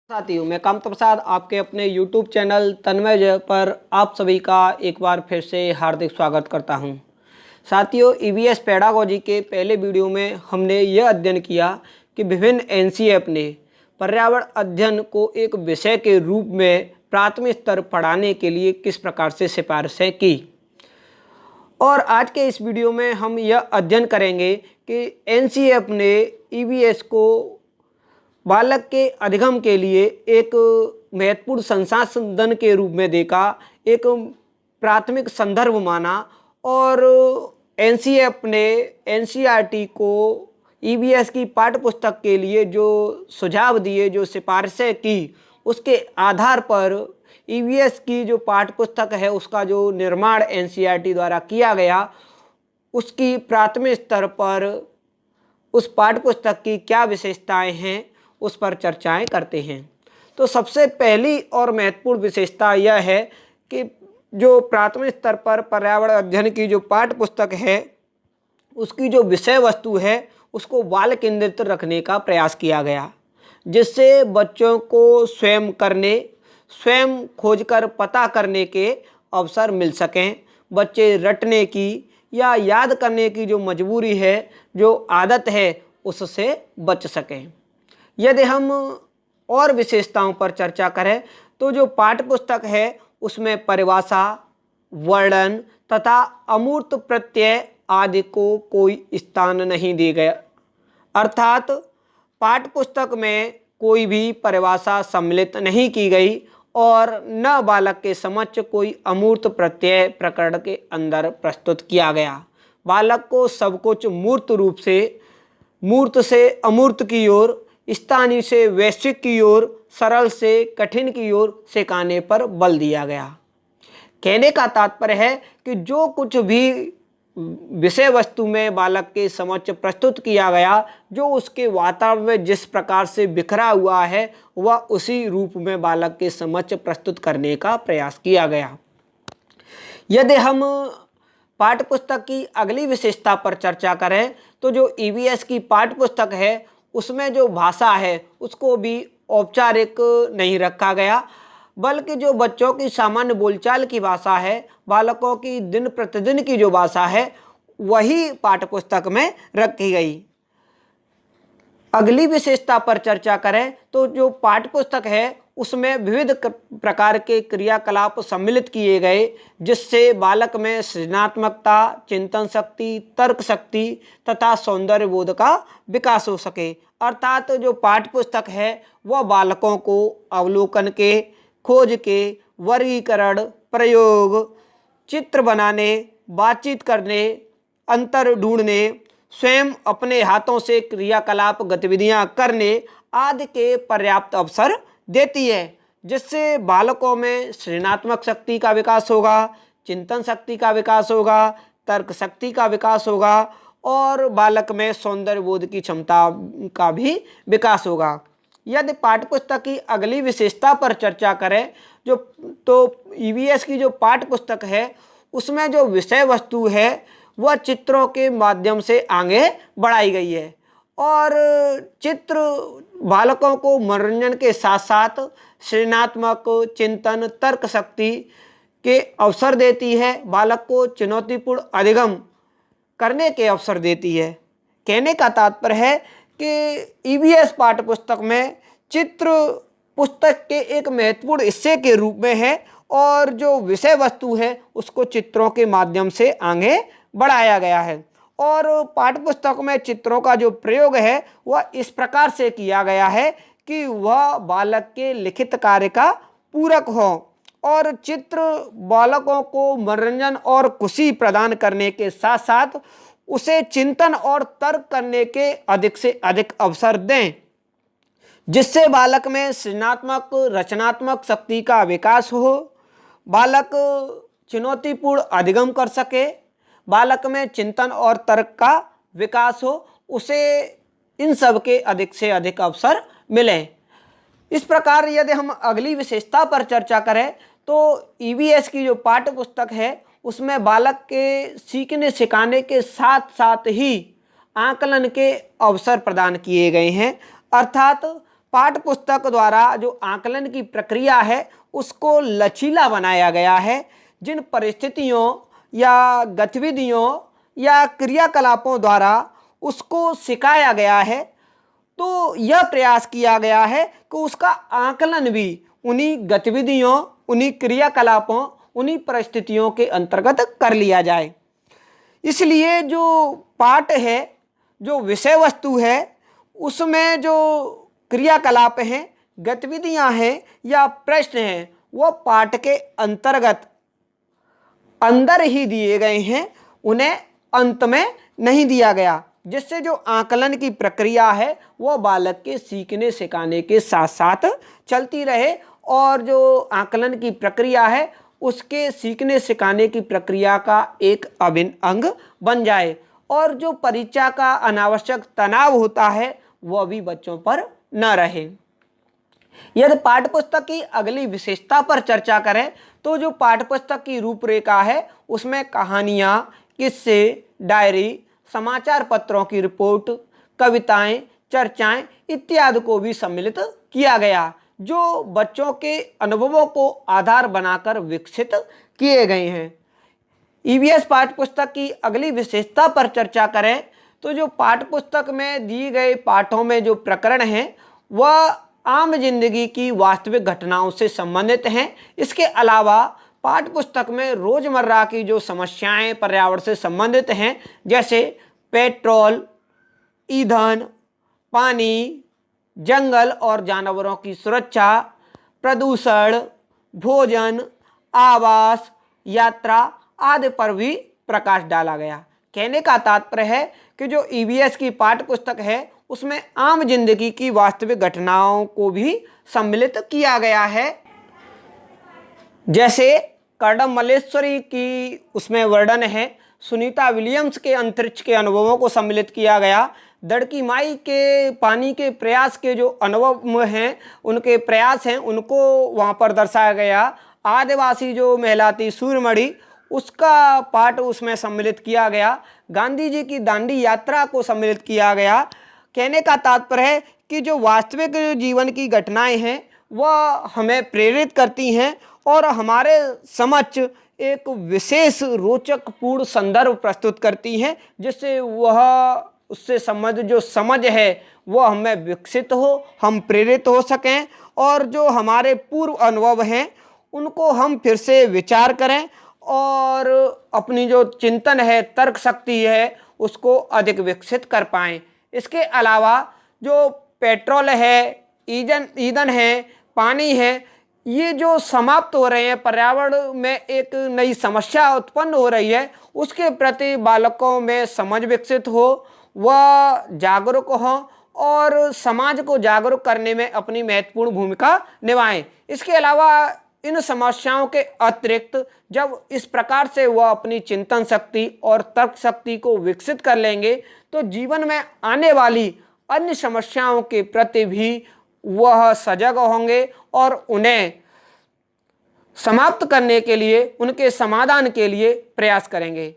साथियों, मैं कामता प्रसाद आपके अपने YouTube चैनल तन्मय जय पर आप सभी का एक बार फिर से हार्दिक स्वागत करता हूं। साथियों, EVS पेडागोजी के पहले वीडियो में हमने यह अध्ययन किया कि विभिन्न NCERT ने पर्यावरण अध्ययन को एक विषय के रूप में प्राथमिक स्तर पढ़ाने के लिए किस प्रकार से सिफारिशें की। और आज के इस वीडियो में हम यह अध्ययन करेंगे कि NCERT ने EVS को बालक के अधिगम के लिए एक महत्वपूर्ण संसाधन के रूप में देखा, एक प्राथमिक संदर्भ माना और NCERT ने NCERT को EVS की पाठ्य पुस्तक के लिए जो सुझाव दिए, जो सिफारिशें की, उसके आधार पर EVS की जो पाठ्य पुस्तक है उसका जो निर्माण NCERT द्वारा किया गया, उसकी प्राथमिक स्तर पर उस पाठ्य पुस्तक की क्या विशेषताएं हैं उस पर चर्चाएं करते हैं। तो सबसे पहली और महत्वपूर्ण विशेषता यह है कि जो प्राथमिक स्तर पर पर्यावरण अध्ययन की जो पाठ्य पुस्तक है उसकी जो विषय वस्तु है उसको बाल केंद्रित रखने का प्रयास किया गया, जिससे बच्चों को स्वयं करने, स्वयं खोजकर पता करने के अवसर मिल सकें। बच्चे रटने की या याद करने की जो मजबूरी है, जो आदत है, उससे बच सकें। यदि हम और विशेषताओं पर चर्चा करें तो जो पाठ्य पुस्तक है उसमें परिभाषा, वर्णन तथा अमूर्त प्रत्यय आदि को कोई स्थान नहीं दिया गया, अर्थात पाठ्य पुस्तक में कोई भी परिभाषा सम्मिलित नहीं की गई और न बालक के समक्ष कोई अमूर्त प्रत्यय प्रकरण के अंदर प्रस्तुत किया गया। बालक को सब कुछ मूर्त रूप से, मूर्त से अमूर्त की ओर, स्थानीय से वैश्विक की ओर, सरल से कठिन की ओर सिखाने पर बल दिया गया। कहने का तात्पर्य है कि जो कुछ भी विषय वस्तु में बालक के समक्ष प्रस्तुत किया गया, जो उसके वातावरण में जिस प्रकार से बिखरा हुआ है, वह उसी रूप में बालक के समक्ष प्रस्तुत करने का प्रयास किया गया। यदि हम पाठ्यपुस्तक की अगली विशेषता पर चर्चा करें तो जो EVS की पाठ्यपुस्तक है उसमें जो भाषा है उसको भी औपचारिक नहीं रखा गया, बल्कि जो बच्चों की सामान्य बोलचाल की भाषा है, बालकों की दिन प्रतिदिन की जो भाषा है, वही पाठ्यपुस्तक में रखी गई। अगली विशेषता पर चर्चा करें तो जो पाठ्यपुस्तक है उसमें विविध प्रकार के क्रियाकलाप सम्मिलित किए गए, जिससे बालक में सृजनात्मकता, चिंतन शक्ति, तर्क शक्ति तथा सौंदर्य बोध का विकास हो सके। अर्थात जो पाठ्यपुस्तक है वह बालकों को अवलोकन के, खोज के, वर्गीकरण, प्रयोग, चित्र बनाने, बातचीत करने, अंतर ढूंढने, स्वयं अपने हाथों से क्रियाकलाप गतिविधियां करने आदि के पर्याप्त अवसर देती है, जिससे बालकों में सृजनात्मक शक्ति का विकास होगा, चिंतन शक्ति का विकास होगा, तर्क शक्ति का विकास होगा और बालक में सौंदर्य बोध की क्षमता का भी विकास होगा। यदि पाठ्यपुस्तक की अगली विशेषता पर चर्चा करें तो EVS की जो पाठ्यपुस्तक है उसमें जो विषय वस्तु है वह चित्रों के माध्यम से आगे बढ़ाई गई है और चित्र बालकों को मनोरंजन के साथ साथ सृजनात्मक, चिंतन, तर्क शक्ति के अवसर देती है, बालक को चुनौतीपूर्ण अधिगम करने के अवसर देती है। कहने का तात्पर्य है कि EVS पाठ्यपुस्तक में चित्र पुस्तक के एक महत्वपूर्ण हिस्से के रूप में है और जो विषय वस्तु है उसको चित्रों के माध्यम से आगे बढ़ाया गया है और पाठ्यपुस्तक में चित्रों का जो प्रयोग है वह इस प्रकार से किया गया है कि वह बालक के लिखित कार्य का पूरक हो और चित्र बालकों को मनोरंजन और खुशी प्रदान करने के साथ साथ उसे चिंतन और तर्क करने के अधिक से अधिक अवसर दें, जिससे बालक में सृजनात्मक, रचनात्मक शक्ति का विकास हो, बालक चुनौतीपूर्ण अधिगम कर सके, बालक में चिंतन और तर्क का विकास हो, उसे इन सब के अधिक से अधिक अवसर मिले। इस प्रकार यदि हम अगली विशेषता पर चर्चा करें तो EVS की जो पाठ्य पुस्तक है उसमें बालक के सीखने सिखाने के साथ साथ ही आकलन के अवसर प्रदान किए गए हैं, अर्थात पाठ्य पुस्तक द्वारा जो आकलन की प्रक्रिया है उसको लचीला बनाया गया है। जिन परिस्थितियों या गतिविधियों या क्रियाकलापों द्वारा उसको सिखाया गया है, तो यह प्रयास किया गया है कि उसका आकलन भी उन्हीं गतिविधियों, उन्हीं क्रियाकलापों, उन्हीं परिस्थितियों के अंतर्गत कर लिया जाए। इसलिए जो पाठ है, जो विषय वस्तु है, उसमें जो क्रियाकलाप हैं, गतिविधियां हैं या प्रश्न हैं, वह पाठ के अंतर्गत अंदर ही दिए गए हैं, उन्हें अंत में नहीं दिया गया, जिससे जो आकलन की प्रक्रिया है वह बालक के सीखने सिखाने के साथ साथ चलती रहे और जो आकलन की प्रक्रिया है उसके सीखने सिखाने की प्रक्रिया का एक अभिन्न अंग बन जाए और जो परीक्षा का अनावश्यक तनाव होता है वह भी बच्चों पर न रहे। यदि पाठ्यपुस्तक की अगली विशेषता पर चर्चा करें तो जो पाठ्यपुस्तक की रूपरेखा है उसमें कहानियाँ, किस्से, डायरी, समाचार पत्रों की रिपोर्ट, कविताएं, चर्चाएं इत्यादि को भी सम्मिलित किया गया, जो बच्चों के अनुभवों को आधार बनाकर विकसित किए गए हैं। ईवीएस पाठ्यपुस्तक की अगली विशेषता पर चर्चा करें तो जो पाठ्यपुस्तक में दिए गए पाठों में जो प्रकरण हैं वह आम जिंदगी की वास्तविक घटनाओं से संबंधित हैं। इसके अलावा पाठ्यपुस्तक में रोजमर्रा की जो समस्याएं पर्यावरण से संबंधित हैं, जैसे पेट्रोल, ईंधन, पानी, जंगल और जानवरों की सुरक्षा, प्रदूषण, भोजन, आवास, यात्रा आदि पर भी प्रकाश डाला गया। कहने का तात्पर्य है कि जो ईवीएस की पाठ्यपुस्तक है उसमें आम जिंदगी की वास्तविक घटनाओं को भी सम्मिलित किया गया है। जैसे कर्दम मल्लेश्वरी की उसमें वर्णन है, सुनीता विलियम्स के अंतरिक्ष के अनुभवों को सम्मिलित किया गया, दड़की माई के पानी के प्रयास के जो अनुभव हैं, उनके प्रयास हैं, उनको वहाँ पर दर्शाया गया। आदिवासी जो महिला थी सूर्यमणि, उसका पाठ उसमें सम्मिलित किया गया। गांधी जी की दांडी यात्रा को सम्मिलित किया गया। कहने का तात्पर्य है कि जो वास्तविक जीवन की घटनाएं हैं वह हमें प्रेरित करती हैं और हमारे समक्ष एक विशेष रोचक पूर्ण संदर्भ प्रस्तुत करती हैं, जिससे वह उससे संबंधित जो समझ है वह हमें विकसित हो, हम प्रेरित हो सकें और जो हमारे पूर्व अनुभव हैं उनको हम फिर से विचार करें और अपनी जो चिंतन है, तर्क शक्ति है, उसको अधिक विकसित कर पाएँ। इसके अलावा जो पेट्रोल है, ईंधन है, पानी है, ये जो समाप्त हो रहे हैं, पर्यावरण में एक नई समस्या उत्पन्न हो रही है, उसके प्रति बालकों में समझ विकसित हो, वह जागरूक हों और समाज को जागरूक करने में अपनी महत्वपूर्ण भूमिका निभाएं। इसके अलावा इन समस्याओं के अतिरिक्त जब इस प्रकार से वह अपनी चिंतन शक्ति और तर्क शक्ति को विकसित कर लेंगे तो जीवन में आने वाली अन्य समस्याओं के प्रति भी वह सजग होंगे और उन्हें समाप्त करने के लिए, उनके समाधान के लिए प्रयास करेंगे।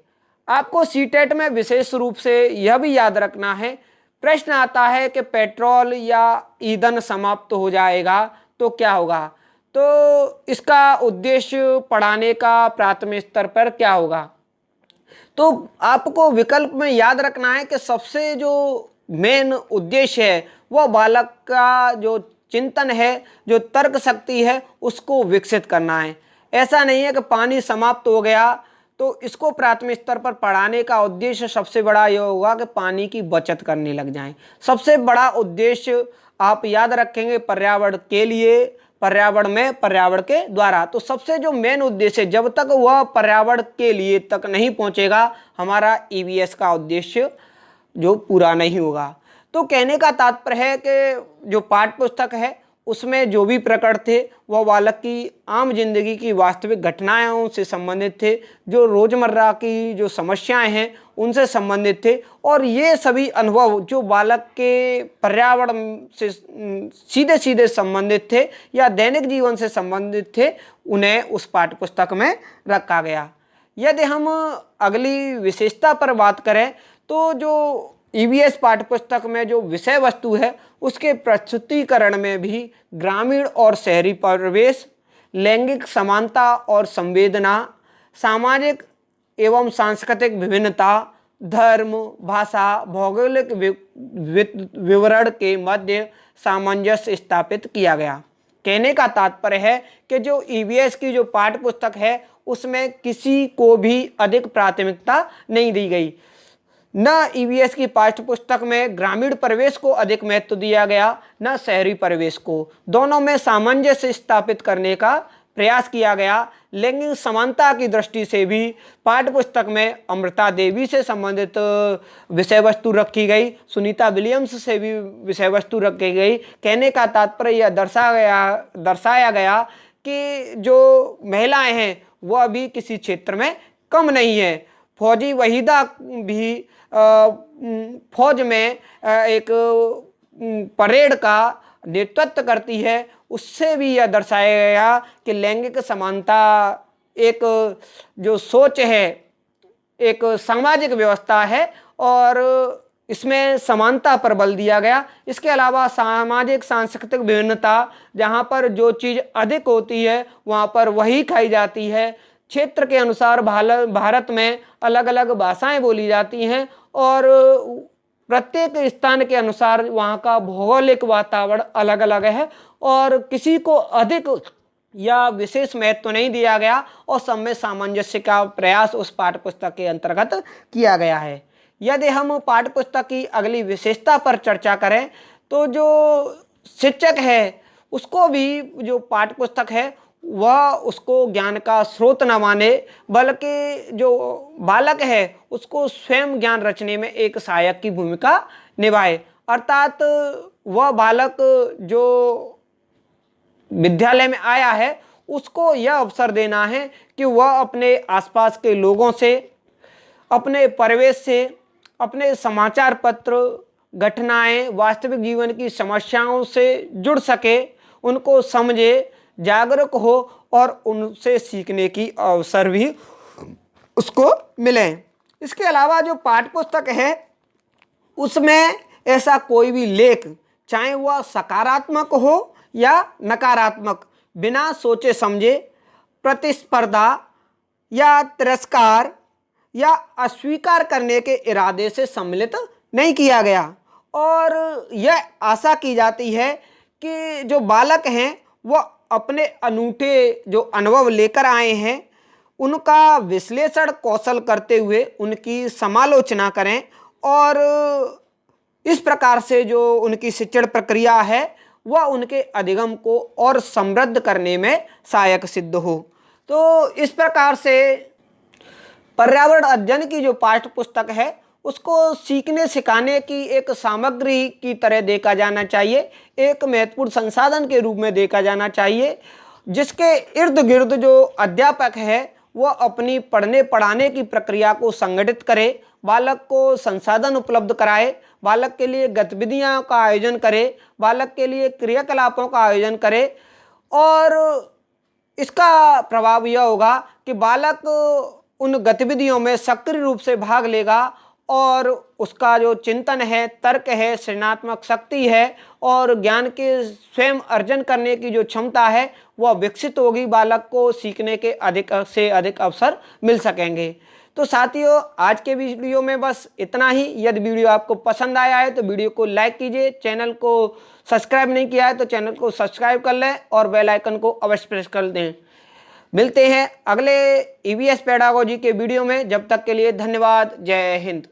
आपको सीटेट में विशेष रूप से यह भी याद रखना है, प्रश्न आता है कि पेट्रोल या ईंधन समाप्त हो जाएगा तो क्या होगा, तो इसका उद्देश्य पढ़ाने का प्राथमिक स्तर पर क्या होगा। तो आपको विकल्प में याद रखना है कि सबसे जो मेन उद्देश्य है वह बालक का जो चिंतन है, जो तर्क शक्ति है, उसको विकसित करना है। ऐसा नहीं है कि पानी समाप्त हो गया तो इसको प्राथमिक स्तर पर पढ़ाने का उद्देश्य सबसे बड़ा यह होगा कि पानी की बचत करने लग जाएं। सबसे बड़ा उद्देश्य आप याद रखेंगे पर्यावरण के लिए, पर्यावरण में पर्यावरण के द्वारा। तो सबसे जो मेन उद्देश्य, जब तक वह पर्यावरण के लिए तक नहीं पहुंचेगा, हमारा ईवीएस का उद्देश्य जो पूरा नहीं होगा। तो कहने का तात्पर्य है कि जो पाठ्य पुस्तक है उसमें जो भी प्रकरण थे वह बालक की आम जिंदगी की वास्तविक घटनाओं से संबंधित थे, जो रोजमर्रा की जो समस्याएं हैं उनसे संबंधित थे और ये सभी अनुभव जो बालक के पर्यावरण से सीधे सीधे संबंधित थे या दैनिक जीवन से संबंधित थे, उन्हें उस पाठ्य पुस्तक में रखा गया। यदि हम अगली विशेषता पर बात करें तो जो ईवीएस पाठ्यपुस्तक में जो विषय वस्तु है उसके प्रस्तुतिकरण में भी ग्रामीण और शहरी परिवेश, लैंगिक समानता और संवेदना, सामाजिक एवं सांस्कृतिक विभिन्नता, धर्म, भाषा, भौगोलिक विवरण के मध्य सामंजस्य स्थापित किया गया। कहने का तात्पर्य है कि जो ईवीएस की जो पाठ्यपुस्तक है उसमें किसी को भी अधिक प्राथमिकता नहीं दी गई। न ईवीएस की पाठ्यपुस्तक में ग्रामीण परिवेश को अधिक महत्व दिया गया, न शहरी परिवेश को। दोनों में सामंजस्य स्थापित करने का प्रयास किया गया। लैंगिक समानता की दृष्टि से भी पाठ्यपुस्तक में अमृता देवी से संबंधित विषय वस्तु रखी गई, सुनीता विलियम्स से भी विषय वस्तु रखी गई। कहने का तात्पर्य यह दर्शाया गया कि जो महिलाएं हैं वह भी किसी क्षेत्र में कम नहीं है। फौजी वहीदा भी फौज में एक परेड का नेतृत्व करती है। उससे भी यह दर्शाया गया कि लैंगिक समानता एक जो सोच है, एक सामाजिक व्यवस्था है और इसमें समानता पर बल दिया गया। इसके अलावा सामाजिक सांस्कृतिक विभिन्नता, जहाँ पर जो चीज़ अधिक होती है वहाँ पर वही खाई जाती है। क्षेत्र के अनुसार भारत में अलग अलग भाषाएं बोली जाती हैं और प्रत्येक स्थान के अनुसार वहाँ का भौगोलिक वातावरण अलग अलग है और किसी को अधिक या विशेष महत्व नहीं दिया गया और सब में सामंजस्य का प्रयास उस पाठ्यपुस्तक के अंतर्गत किया गया है। यदि हम पाठ्यपुस्तक की अगली विशेषता पर चर्चा करें तो जो शिक्षक है उसको भी जो पाठ्यपुस्तक है वह उसको ज्ञान का स्रोत न माने, बल्कि जो बालक है उसको स्वयं ज्ञान रचने में एक सहायक की भूमिका निभाए। अर्थात वह बालक जो विद्यालय में आया है उसको यह अवसर देना है कि वह अपने आसपास के लोगों से, अपने परिवेश से, अपने समाचार पत्र, घटनाएं, वास्तविक जीवन की समस्याओं से जुड़ सके, उनको समझे, जागरूक हो और उनसे सीखने की अवसर भी उसको मिले। इसके अलावा जो पाठ्यपुस्तक है उसमें ऐसा कोई भी लेख, चाहे वह सकारात्मक हो या नकारात्मक, बिना सोचे समझे प्रतिस्पर्धा या तिरस्कार या अस्वीकार करने के इरादे से सम्मिलित नहीं किया गया। और यह आशा की जाती है कि जो बालक हैं वह अपने अनूठे जो अनुभव लेकर आए हैं उनका विश्लेषण कौशल करते हुए उनकी समालोचना करें और इस प्रकार से जो उनकी शिक्षण प्रक्रिया है वह उनके अधिगम को और समृद्ध करने में सहायक सिद्ध हो। तो इस प्रकार से पर्यावरण अध्ययन की जो पाठ्य पुस्तक है उसको सीखने सिखाने की एक सामग्री की तरह देखा जाना चाहिए, एक महत्वपूर्ण संसाधन के रूप में देखा जाना चाहिए, जिसके इर्द गिर्द जो अध्यापक है वह अपनी पढ़ने पढ़ाने की प्रक्रिया को संगठित करे, बालक को संसाधन उपलब्ध कराए, बालक के लिए गतिविधियों का आयोजन करे, बालक के लिए क्रियाकलापों का आयोजन करे। और इसका प्रभाव यह होगा कि बालक उन गतिविधियों में सक्रिय रूप से भाग लेगा और उसका जो चिंतन है, तर्क है, सृजनात्मक शक्ति है और ज्ञान के स्वयं अर्जन करने की जो क्षमता है वह विकसित होगी। बालक को सीखने के अधिक से अधिक अवसर मिल सकेंगे। तो साथियों, आज के वीडियो में बस इतना ही। यदि वीडियो आपको पसंद आया है तो वीडियो को लाइक कीजिए, चैनल को सब्सक्राइब नहीं किया है तो चैनल को सब्सक्राइब कर लें और बेल आइकन को अवश्य प्रेस कर दें। मिलते हैं अगले ईवीएस पेडागोजी के वीडियो में, जब तक के लिए धन्यवाद। जय हिंद।